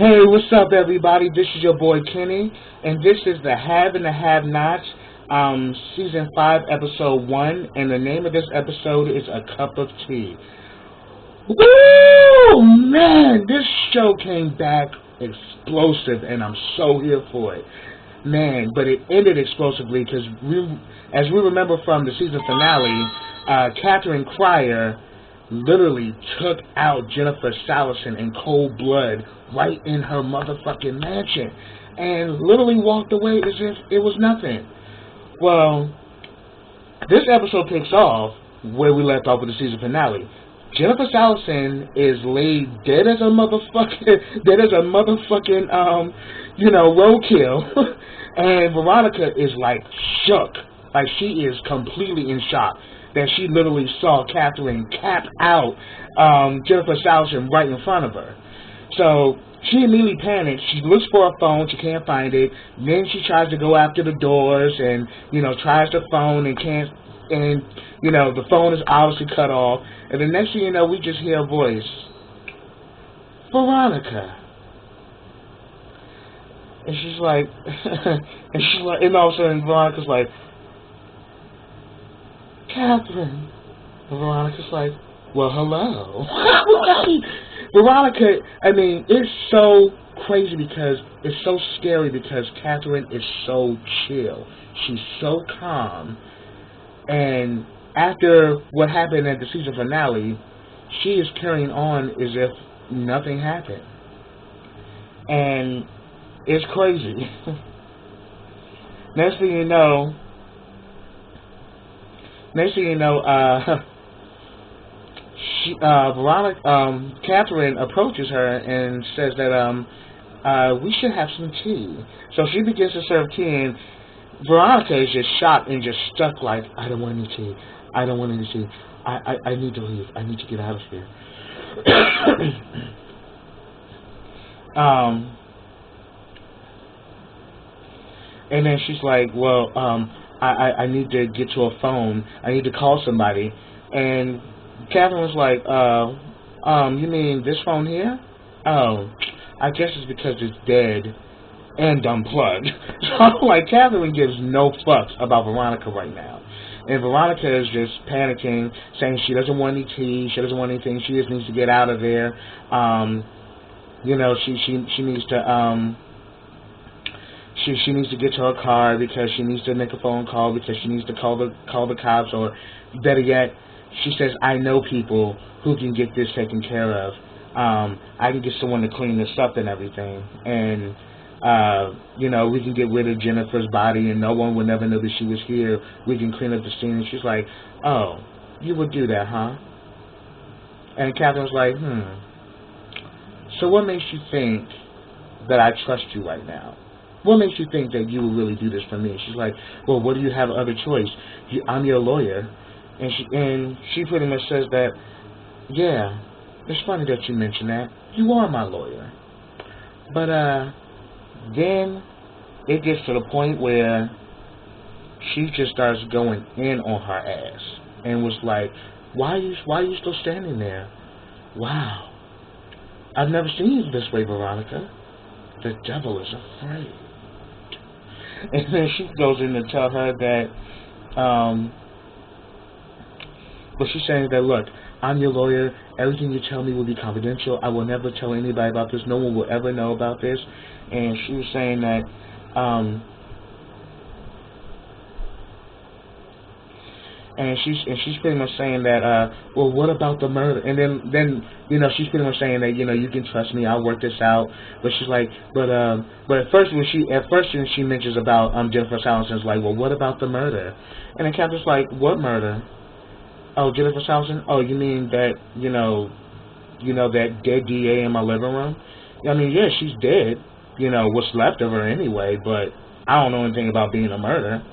Hey, what's up, everybody? This is your boy Kenny, and this is the Have and the Have Nots, Season 5, Episode 1, and the name of this episode is A Cup of Tea. Woo! Man, this show came back explosive, and I'm so here for it. Man, but it ended explosively because, as we remember from the season finale, Catherine Cryer literally took out Jennifer Salison in cold blood right in her motherfucking mansion and literally walked away as if it was nothing. Well, this episode picks off where we left off with the season finale. Jennifer Salison is laid dead as a motherfucking roadkill. And Veronica is like shook. Like she is completely in shock that she literally saw Catherine cap out Jennifer Salison right in front of her. So she immediately panics. She looks for her phone. She can't find it. Then she tries to go after the doors and, tries the phone and can't. And, the phone is obviously cut off. And the next thing you know, we just hear a voice. Veronica. And she's like, and all of a sudden Veronica's like, Catherine. And Veronica's like, well, hello. Veronica, it's so crazy because it's so scary because Catherine is so chill. She's so calm. And after what happened at the season finale, she is carrying on as if nothing happened. And it's crazy. Next thing you know, Catherine approaches her and says that we should have some tea. So she begins to serve tea, and Veronica is just shocked and just stuck like, I don't want any tea. I don't want any tea. I need to leave. I need to get out of here. And then she's like, well, I need to get to a phone. I need to call somebody. And Catherine was like, you mean this phone here? Oh, I guess it's because it's dead and unplugged. So, Catherine gives no fucks about Veronica right now. And Veronica is just panicking, saying she doesn't want any tea, she doesn't want anything, she just needs to get out of there. She needs to, She needs to get to her car because she needs to make a phone call because she needs to call the cops, or better yet, she says, I know people who can get this taken care of. I can get someone to clean this up and everything, and we can get rid of Jennifer's body and no one will never know that she was here. We can clean up the scene. And she's like, oh, you would do that, huh? And Catherine was like, so what makes you think that I trust you right now? What makes you think that you will really do this for me? She's like, well, what do you have other choice? I'm your lawyer. And she pretty much says that, yeah, it's funny that you mention that. You are my lawyer. But then it gets to the point where she just starts going in on her ass and was like, why are you still standing there? Wow. I've never seen you this way, Veronica. The devil is afraid. And then she goes in to tell her that, but she's saying that, look, I'm your lawyer. Everything you tell me will be confidential. I will never tell anybody about this. No one will ever know about this. And she was saying that, and she's pretty much saying that, well, what about the murder? And then she's pretty much saying that, you can trust me, I'll work this out. But she's like, but at first when she mentions about Jennifer Salison's like, well, what about the murder? And then Catherine's like, what murder? Oh, Jennifer Salison? Oh, you mean that that dead DA in my living room? Yeah, she's dead. What's left of her anyway. But I don't know anything about being a murder.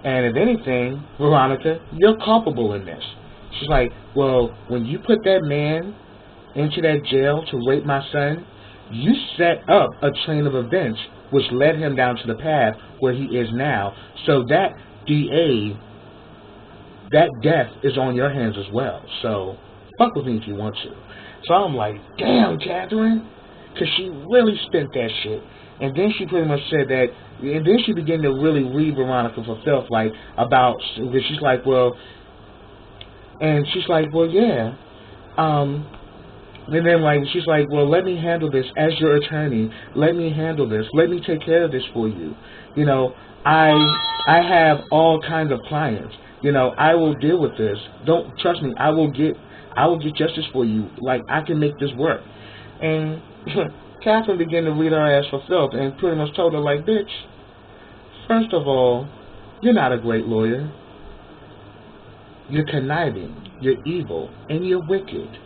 And if anything, Veronica, you're culpable in this. She's like, well, when you put that man into that jail to rape my son, you set up a train of events which led him down to the path where he is now. So that DA, that death is on your hands as well. So fuck with me if you want to. So I'm like, damn, Catherine. because she really spent that shit. And then she pretty much said that, and then she began to really read Veronica for filth, like, about, she's like, well, yeah, and then, like, she's like, well, let me handle this as your attorney. Let me handle this. Let me take care of this for you. You know, I have all kinds of clients. You know, I will deal with this. Don't trust me. I will get justice for you. Like, I can make this work. And Catherine began to read her ass for filth and pretty much told her, like, bitch, first of all, you're not a great lawyer. You're conniving. You're evil. And you're wicked.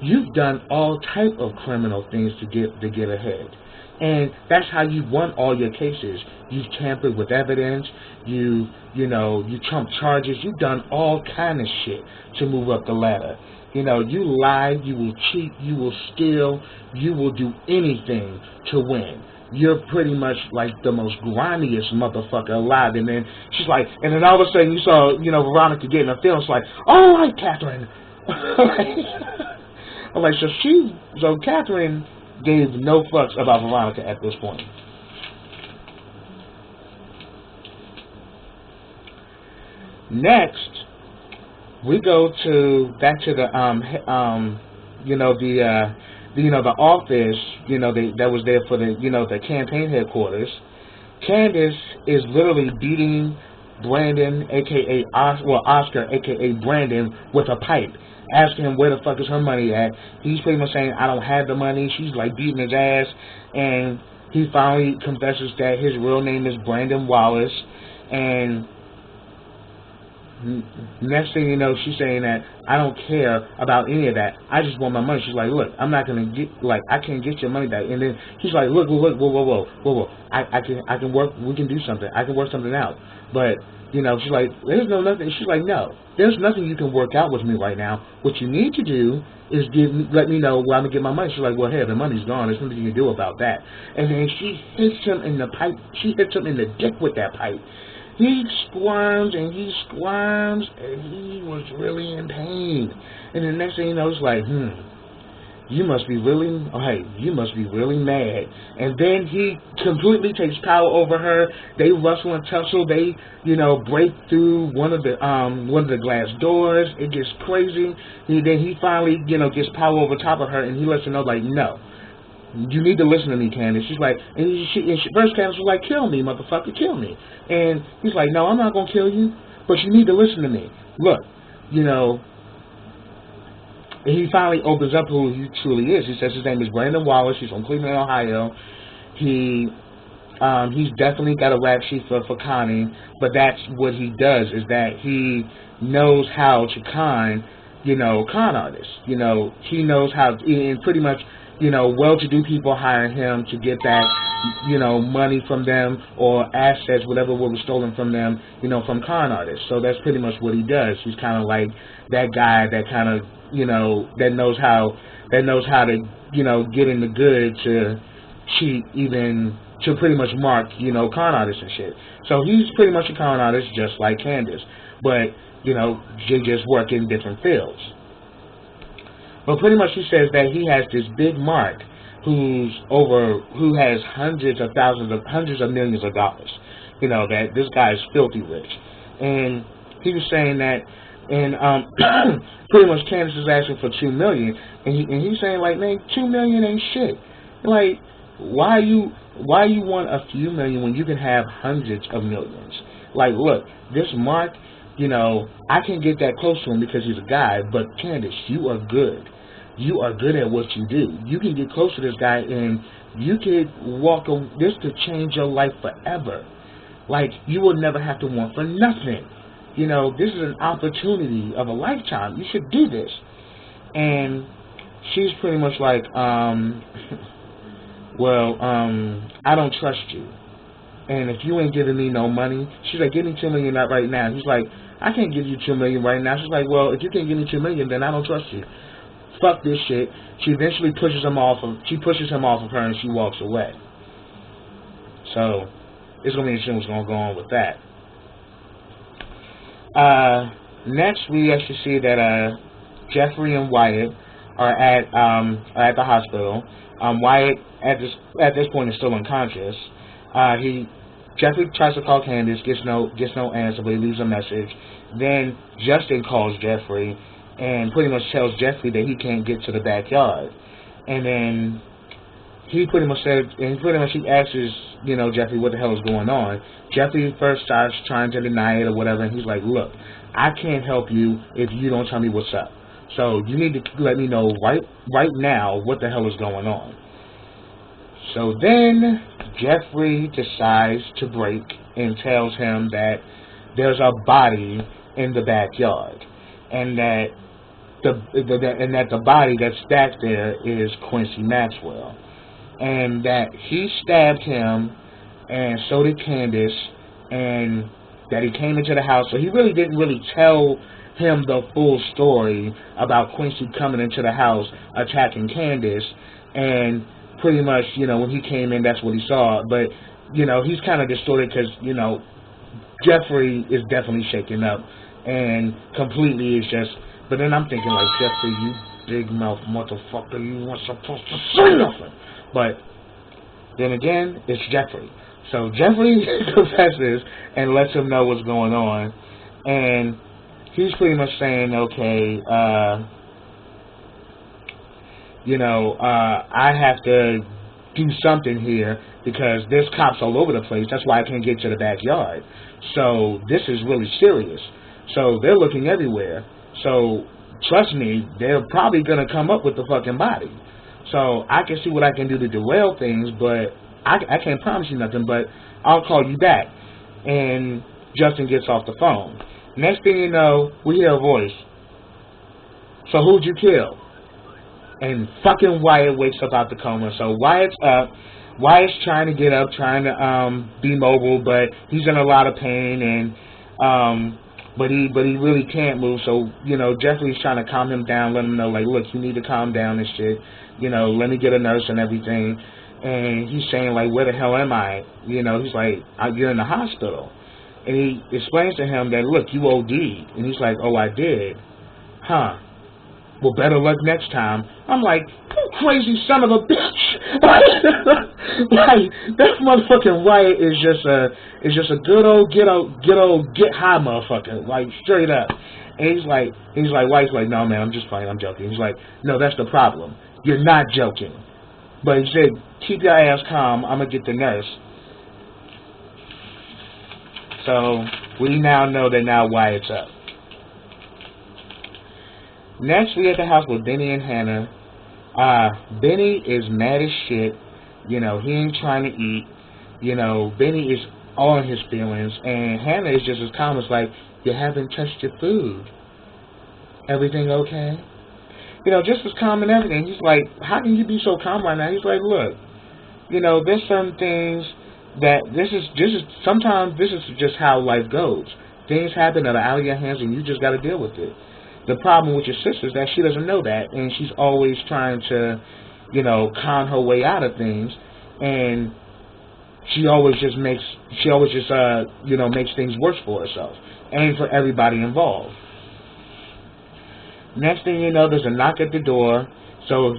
You've done all type of criminal things to get ahead. And that's how you won all your cases. You've tampered with evidence. You trumped charges. You've done all kind of shit to move up the ladder. You know, you lie, you will cheat, you will steal, you will do anything to win. You're pretty much like the most grimiest motherfucker alive. And then she's like, and then all of a sudden you saw, Veronica getting her feelings like, all right, Catherine. I'm like, so Catherine gave no fucks about Veronica at this point. Next, we go back to the the office, that was there for the campaign headquarters. Candace is literally beating Brandon, aka Oscar, aka Brandon, with a pipe, asking him where the fuck is her money at. He's pretty much saying, I don't have the money. She's like beating his ass, and he finally confesses that his real name is Brandon Wallace. And next thing you know, she's saying that I don't care about any of that. I just want my money. She's like, look, I'm not gonna get, like, I can't get your money back. And then he's like, look, whoa. I can work. We can do something. I can work something out. But she's like, there's nothing. She's like, no, there's nothing you can work out with me right now. What you need to do is let me know where I'm gonna get my money. She's like, well, hey, the money's gone. There's nothing you can do about that. And then she hits him in the pipe. She hits him in the dick with that pipe. He squirms and he was really in pain. And the next thing you know, it's like, you must be really mad. And then he completely takes power over her. They wrestle and tussle. They, break through one of the glass doors. It gets crazy. Then he finally, gets power over top of her, and he lets her know, like, no. You need to listen to me, Candace. She's like, first Candace was like, kill me, motherfucker, kill me. And he's like, no, I'm not going to kill you, but you need to listen to me. Look, and he finally opens up who he truly is. He says his name is Brandon Wallace. He's from Cleveland, Ohio. He's definitely got a rap sheet for conning, but that's what he does, is that he knows how to con artists. He knows how, and pretty much, well-to-do people hire him to get back, money from them or assets, whatever was stolen from them, from con artists. So that's pretty much what he does. He's kind of like that guy that kind of, that knows how to, get in the good to cheat, even to pretty much mark, con artists and shit. So he's pretty much a con artist just like Candace, but, they just work in different fields. But pretty much he says that he has this big mark who has hundreds of millions of dollars. That this guy is filthy rich. And he was saying that, and pretty much Candace is asking for $2 million, and he's saying, like, man, $2 million ain't shit. Like, why you want a few million when you can have hundreds of millions? Like, look, this Mark, I can get that close to him because he's a guy, but Candace, you are good. You are good at what you do. You can get close to this guy, and you could this could change your life forever. Like, you will never have to want for nothing. This is an opportunity of a lifetime. You should do this. And she's pretty much like, well, I don't trust you. And if you ain't giving me no money, she's like, give me $2 million right now. He's like, I can't give you $2 million right now. She's like, well, if you can't give me $2 million, then I don't trust you. Fuck this shit. She eventually pushes him off of her, and she walks away. So it's gonna be interesting what's gonna go on with that. Next, we actually see that Jeffrey and Wyatt are at the hospital. Wyatt at this point is still unconscious. Jeffrey tries to call Candace, gets no answer, but he leaves a message. Then Justin calls Jeffrey and pretty much tells Jeffrey that he can't get to the backyard. And then he asks, Jeffrey what the hell is going on. Jeffrey first starts trying to deny it or whatever, and he's like, look, I can't help you if you don't tell me what's up. So you need to let me know right now what the hell is going on. So then Jeffrey decides to break and tells him that there's a body in the backyard, and that the body that's back there is Quincy Maxwell, and that he stabbed him, and so did Candace, and that he came into the house. So he really didn't tell him the full story about Quincy coming into the house, attacking Candace, and pretty much, when he came in, that's what he saw. But, he's kind of distorted because, Jeffrey is definitely shaken up and completely is just, but then I'm thinking like, Jeffrey, you big mouth motherfucker, you weren't supposed to say nothing. But then again, it's Jeffrey. So Jeffrey confesses and lets him know what's going on, and he's pretty much saying, okay, I have to do something here because there's cops all over the place. That's why I can't get to the backyard. So this is really serious. So they're looking everywhere. So trust me, they're probably going to come up with the fucking body. So I can see what I can do to derail things, but I can't promise you nothing, but I'll call you back. And Justin gets off the phone. Next thing you know, we hear a voice. So who'd you kill? And fucking Wyatt wakes up out the coma. So Wyatt's up. Wyatt's trying to get up, trying to be mobile, but he's in a lot of pain, and but he really can't move. So Jeffrey's trying to calm him down, let him know like, look, you need to calm down and shit. Let me get a nurse and everything. And he's saying like, where the hell am I? He's like, you're in the hospital. And he explains to him that, look, you OD'd. And he's like, oh, I did. Huh. Well, better luck next time. I'm like, you crazy son of a bitch. Like, that motherfucking Wyatt is just a good old get high motherfucker. Like, straight up. And he's like, Wyatt's like, no man, I'm just playing, I'm joking. He's like, no, that's the problem. You're not joking. But he said, keep your ass calm, I'm gonna get the nurse. So we now know that now Wyatt's up. Next, we at the house with Benny and Hannah. Benny is mad as shit. He ain't trying to eat. Benny is all in his feelings. And Hannah is just as calm as like, you haven't touched your food. Everything okay? Just as calm and everything. He's like, how can you be so calm right now? He's like, look, there's some things that sometimes this is just how life goes. Things happen that are out of your hands and you just got to deal with it. The problem with your sister is that she doesn't know that, and she's always trying to, con her way out of things, and she always just makes things worse for herself and for everybody involved. Next thing you know, there's a knock at the door. So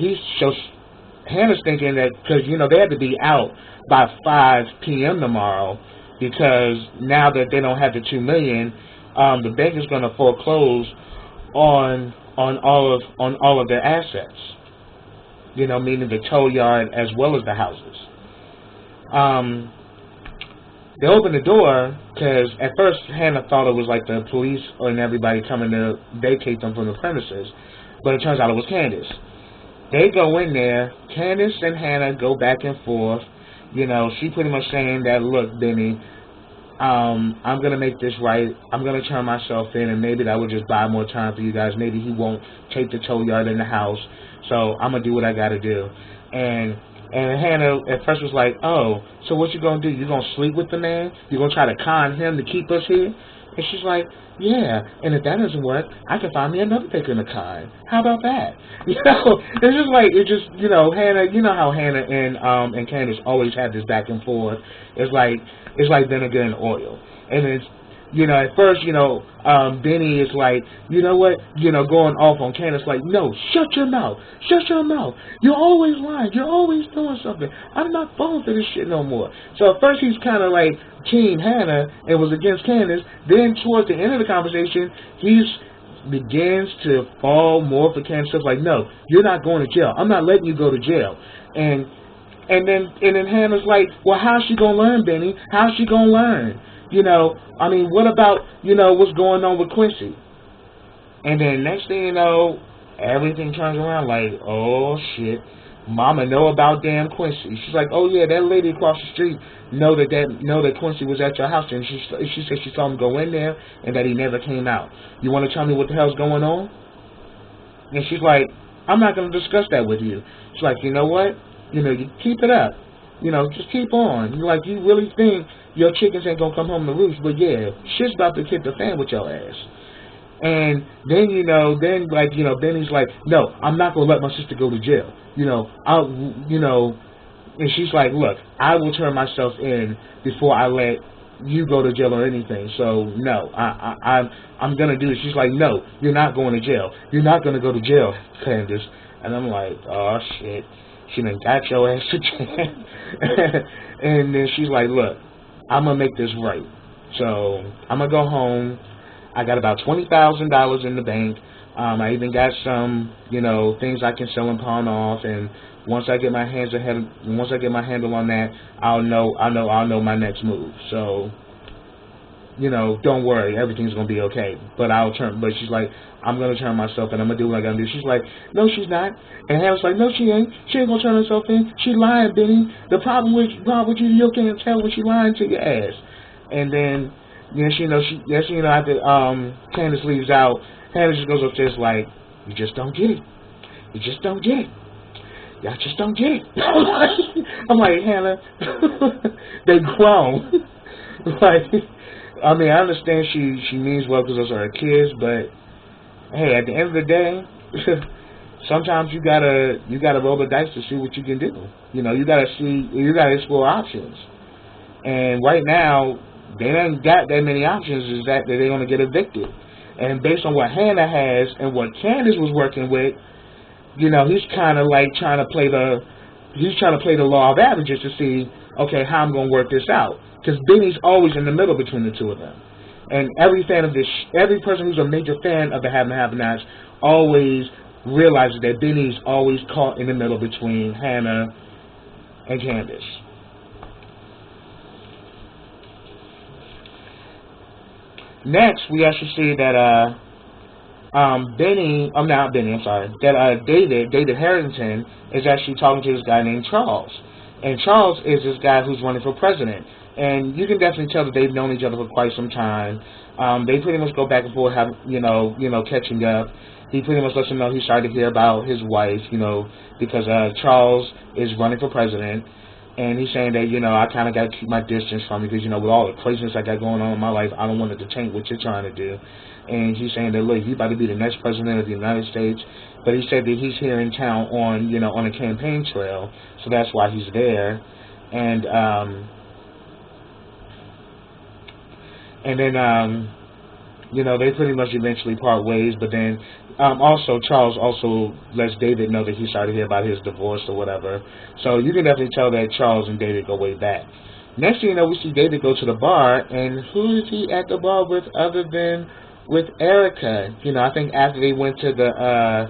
Hannah's thinking that because they had to be out by 5 p.m. tomorrow because now that they don't have the $2 million, the bank is going to foreclose on all of their assets, meaning the tow yard as well as the houses. They opened the door because at first Hannah thought it was like the police and everybody coming to vacate them from the premises, but it turns out it was Candace. They go in there. Candace and Hannah go back and forth. She pretty much saying that, look, Benny, I'm going to make this right. I'm going to turn myself in, and maybe that will just buy more time for you guys. Maybe he won't take the tow yard in the house, so I'm going to do what I got to do. And Hannah at first was like, oh, so what you going to do? You going to sleep with the man? You going to try to con him to keep us here? And she's like, yeah, and if that doesn't work, I can find me another picker in the con. How about that? It's just Hannah, how Hannah and Candace always have this back and forth. It's like vinegar and oil. And At first, Benny is like, you know what, going off on Candace, like, no, shut your mouth, you're always lying, you're always doing something, I'm not falling for this shit no more. So at first he's kind of like Team Hannah and was against Candace. Then towards the end of the conversation, he begins to fall more for Candace, stuff like, no, you're not going to jail, I'm not letting you go to jail. And then Hannah's like, well, how's she gonna learn, Benny? How's she gonna learn? What about, what's going on with Quincy? And then next thing you know, everything turns around like, oh shit, Mama know about damn Quincy. She's like, oh yeah, that lady across the street know that Quincy was at your house, and she said she saw him go in there and that he never came out. You want to tell me what the hell's going on? And she's like, I'm not going to discuss that with you. She's like, you know what? You keep it up. Just keep on. Like, you really think your chickens ain't going to come home to roost, but yeah, shit's about to hit the fan with your ass. And then, Benny's like, no, I'm not going to let my sister go to jail. And she's like, look, I will turn myself in before I let you go to jail or anything. So, no, I'm going to do it. She's like, no, you're not going to jail. You're not going to go to jail, Candace. And I'm like, oh, shit. She done got your ass to jail. And then she's like, look, I'm going to make this right. So I'm going to go home. I got about $20,000 in the bank. I even got some, things I can sell and pawn off. And once I get my handle on that, I'll know my next move. So, don't worry, everything's gonna be okay. But she's like, I'm gonna turn myself in. I'm gonna do what I gotta do. She's like, no, she's not. And Hannah's like, no, she ain't. She ain't gonna turn herself in. She lying, Benny. The problem with you can't tell when she lying to your ass. And then, after Candace leaves out, Hannah just goes upstairs like, you just don't get it. You just don't get it. Y'all just don't get it. I'm like, Hannah, they grown. I understand she means well because those are her kids, but hey, at the end of the day, sometimes you gotta roll the dice to see what you can do. You gotta explore options. And right now, they ain't got that many options. Is that they're gonna get evicted. And based on what Hannah has and what Candace was working with, he's kind of like trying to play the law of averages to see, okay, how I'm going to work this out. Because Benny's always in the middle between the two of them. And every person who's a major fan of the Have and Have-Nots always realizes that Benny's always caught in the middle between Hannah and Candace. Next, we actually see that David Harrington is actually talking to this guy named Charles. And Charles is this guy who's running for president. And you can definitely tell that they've known each other for quite some time. They pretty much go back and forth, catching up. He pretty much lets him know he's starting to hear about his wife, because Charles is running for president. And he's saying that, I kind of got to keep my distance from you because, with all the craziness I got going on in my life, I don't want it to taint what you're trying to do. And he's saying that, look, he's about to be the next president of the United States. But he said that he's here in town on a campaign trail. So that's why he's there. And then they pretty much eventually part ways. But then also Charles also lets David know that he started to hear about his divorce or whatever. So you can definitely tell that Charles and David go way back. Next thing you know, we see David go to the bar, and who is he at the bar with other than with Erica? I think after they went to the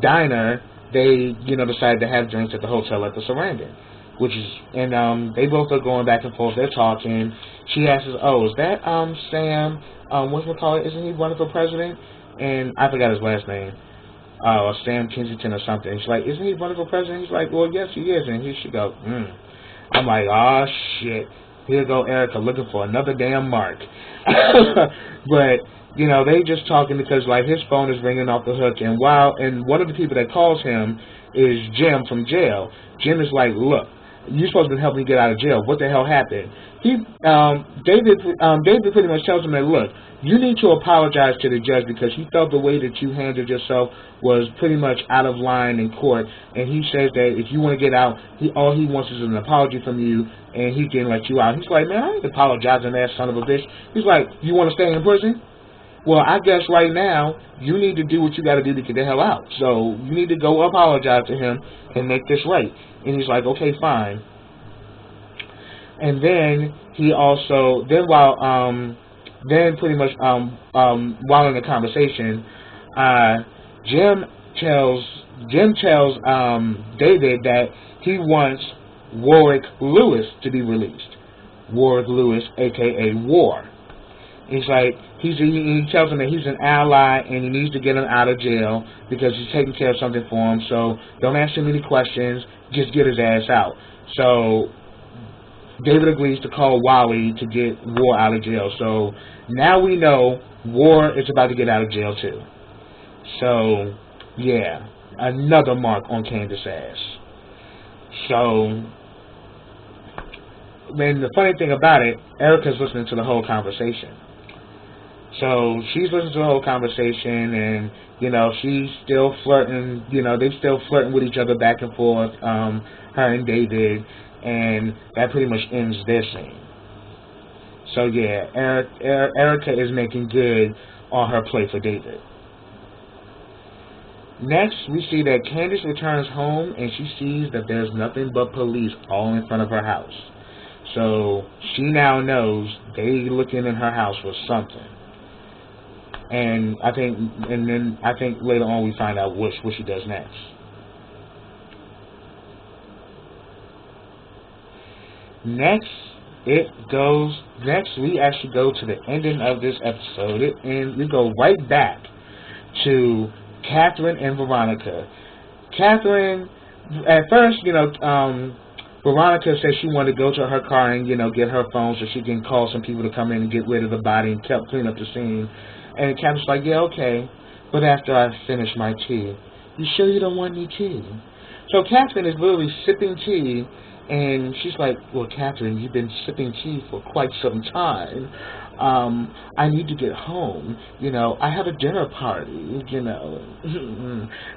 diner, they decided to have drinks at the hotel at the Sarandon. They both are going back and forth. They're talking. She asks, "Oh, is that Sam? Whatchamacallit? Isn't he running for president?" And I forgot his last name. Sam Kensington or something. She's like, "Isn't he running for president?" He's like, "Well, yes, he is." And here she goes, I'm like, "Oh shit! Here go Erica looking for another damn mark." But they just talking because his phone is ringing off the hook, and one of the people that calls him is Jim from jail. Jim is like, "Look, You're supposed to help me get out of jail. What the hell happened? David pretty much tells him that, look, you need to apologize to the judge because he felt the way that you handled yourself was pretty much out of line in court, and he says that if you want to get out, all he wants is an apology from you, and he can let you out. He's like, man, I ain't apologizing to that son of a bitch. He's like, you want to stay in prison? Well, I guess right now, you need to do what you got to do to get the hell out. So you need to go apologize to him and make this right. And he's like, okay, fine. And then he also, while in the conversation, Jim tells David that he wants Warwick Lewis to be released. Warwick Lewis, aka War. He's like, he tells him that he's an ally and he needs to get him out of jail because he's taking care of something for him. So don't ask him any questions. Just get his ass out. So David agrees to call Wally to get War out of jail. So now we know War is about to get out of jail too. So yeah, another mark on Candace's ass. So, and the funny thing about it, Erica's listening to the whole conversation. So she's listening to the whole conversation, and she's still flirting. They're still flirting with each other back and forth. Her and David, and that pretty much ends their scene. So yeah, Erica is making good on her play for David. Next, we see that Candace returns home and she sees that there's nothing but police all in front of her house. So she now knows they looking in her house for something. And then I think later on we find out what she does next. Next, we actually go to the ending of this episode, and we go right back to Catherine and Veronica. Catherine, at first, Veronica said she wanted to go to her car and, get her phone so she can call some people to come in and get rid of the body and clean up the scene. And Catherine's like, yeah, okay, but after I finish my tea. You sure you don't want any tea? So Catherine is literally sipping tea, and she's like, well, Catherine, you've been sipping tea for quite some time. I need to get home. I have a dinner party,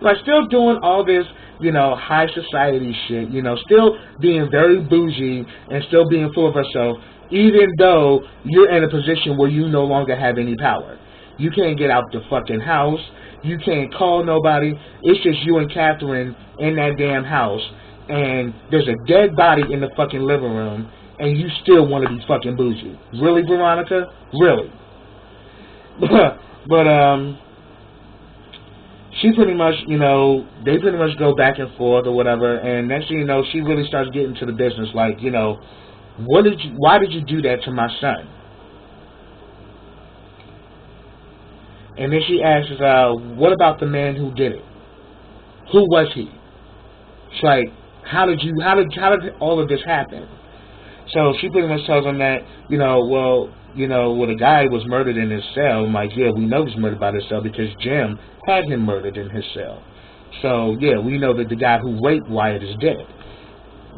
Like, still doing all this, high society shit, still being very bougie and still being full of herself, even though you're in a position where you no longer have any power. You can't get out the fucking house. You can't call nobody. It's just you and Catherine in that damn house. And there's a dead body in the fucking living room. And you still want to be fucking bougie. Really, Veronica? Really? But she pretty much, they pretty much go back and forth or whatever. And next thing you know, she really starts getting to the business. Like, why did you do that to my son? And then she asks, what about the man who did it? Who was he? It's like, how did all of this happen? So she pretty much tells him that, the guy was murdered in his cell. I'm like, yeah, we know he's murdered by his cell because Jim had him murdered in his cell. So, yeah, we know that the guy who raped Wyatt is dead.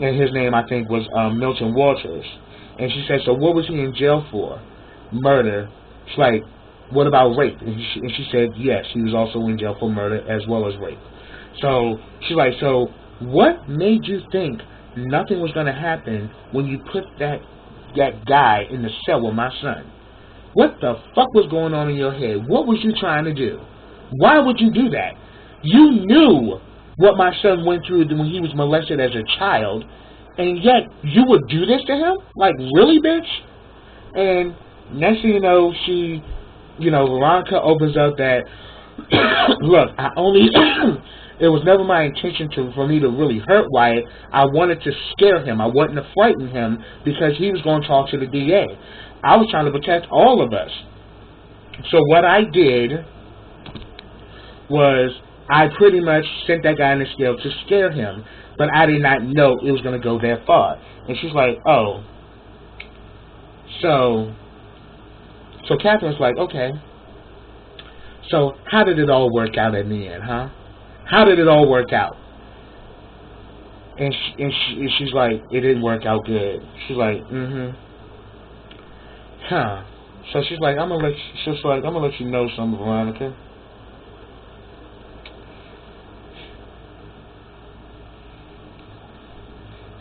And his name, I think, was Milton Walters. And she said, so what was he in jail for? Murder. It's like, what about rape? And she said, yes, he was also in jail for murder as well as rape. So she's like, so what made you think nothing was going to happen when you put that guy in the cell with my son? What the fuck was going on in your head? What was you trying to do? Why would you do that? You knew what my son went through when he was molested as a child, and yet you would do this to him? Like, really, bitch? And next thing you know, Veronica opens up that, look, it was never my intention for me to really hurt Wyatt. I wanted to scare him. I wanted to frighten him because he was going to talk to the DA. I was trying to protect all of us. So what I did was I pretty much sent that guy in the scale to scare him, but I did not know it was going to go that far. And she's like, oh. So Catherine's like, okay. So how did it all work out in the end, huh? How did it all work out? And she's like, it didn't work out good. She's like, huh. So she's like, I'm gonna let you know something, Veronica.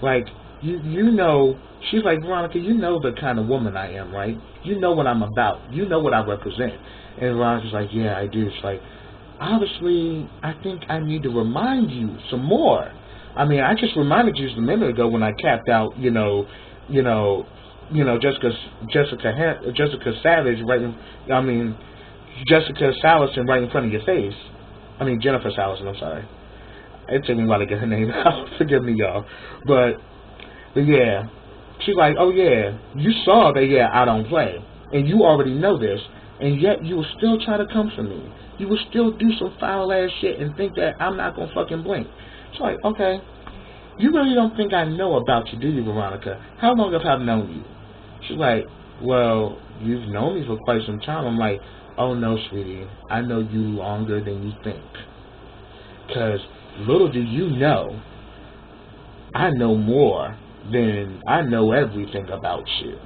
Like, you know, she's like, Veronica, you know the kind of woman I am, right? You know what I'm about. You know what I represent. And Veronica's like, yeah, I do. It's like, obviously, I think I need to remind you some more. I mean, I just reminded you just a minute ago when I capped out, Jessica Savage Jessica Salison right in front of your face. I mean, Jennifer Salison, I'm sorry. It took me a while to get her name out. Forgive me, y'all. But yeah. She's like, oh, yeah, you saw that, yeah, I don't play. And you already know this. And yet you will still try to come for me. You will still do some foul-ass shit and think that I'm not going to fucking blink. It's like, okay, you really don't think I know about you, do you, Veronica? How long have I known you? She's like, well, you've known me for quite some time. I'm like, oh, no, sweetie, I know you longer than you think. Because little do you know, I know more than I know everything about you.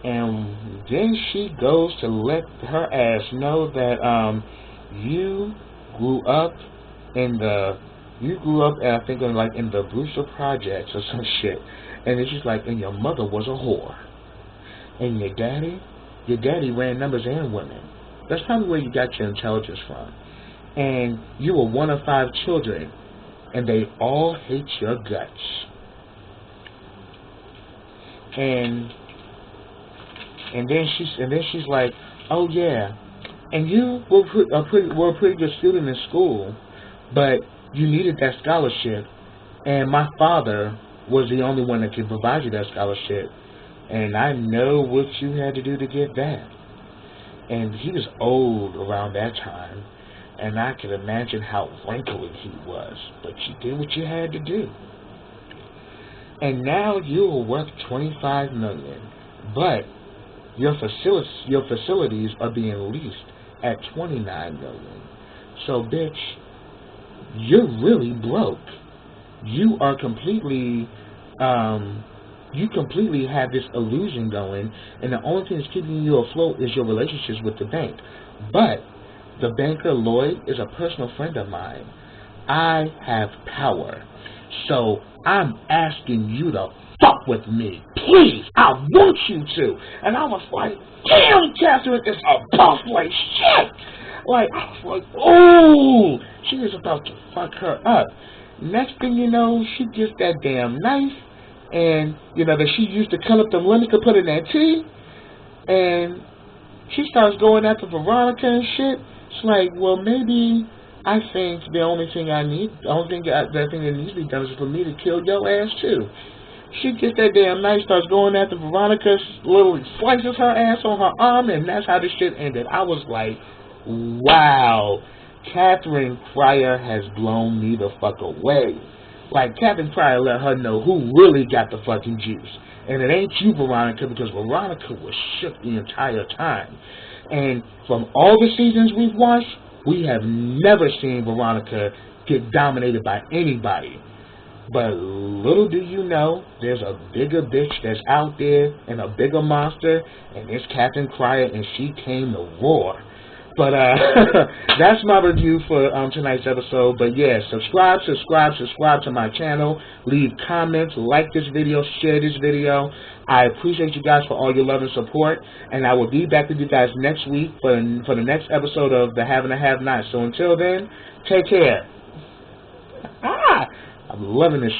And then she goes to let her ass know that you grew up I think in the Brewster Projects or some shit. And it's just like, and your mother was a whore. And your daddy ran numbers and women. That's probably where you got your intelligence from. And you were one of 5 children, and they all hate your guts. And then she's like, oh yeah, and you were a pretty good student in school, but you needed that scholarship, and my father was the only one that could provide you that scholarship, and I know what you had to do to get that. And he was old around that time, and I could imagine how wrinkly he was, but you did what you had to do. And now you are worth $25 million, but your facilities are being leased at $29 million. So, bitch, you're really broke. You are completely, you completely have this illusion going, and the only thing that's keeping you afloat is your relationships with the bank. But the banker Lloyd is a personal friend of mine. I have power. So I'm asking you to fuck with me. Please, I want you to. And I was like, damn, Catherine is a boss like shit. Like, I was like, oh, she is about to fuck her up. Next thing you know, she gets that damn knife, and, that she used to cut up the lemon to put in that tea, and she starts going after Veronica and shit. It's like, well, maybe I think the only thing that needs to be done is for me to kill your ass too. She gets that damn knife, starts going after Veronica, literally slices her ass on her arm, and that's how this shit ended. I was like, wow, Catherine Pryor has blown me the fuck away. Like, Catherine Pryor let her know who really got the fucking juice. And it ain't you, Veronica, because Veronica was shook the entire time. And from all the seasons we've watched, we have never seen Veronica get dominated by anybody. But little do you know, there's a bigger bitch that's out there and a bigger monster, and it's Catherine Pryor, and she came to roar. But that's my review for tonight's episode. But yeah, subscribe to my channel. Leave comments, like this video, share this video. I appreciate you guys for all your love and support. And I will be back with you guys next week for the next episode of The Have and the Have Not. So until then, take care. I'm loving this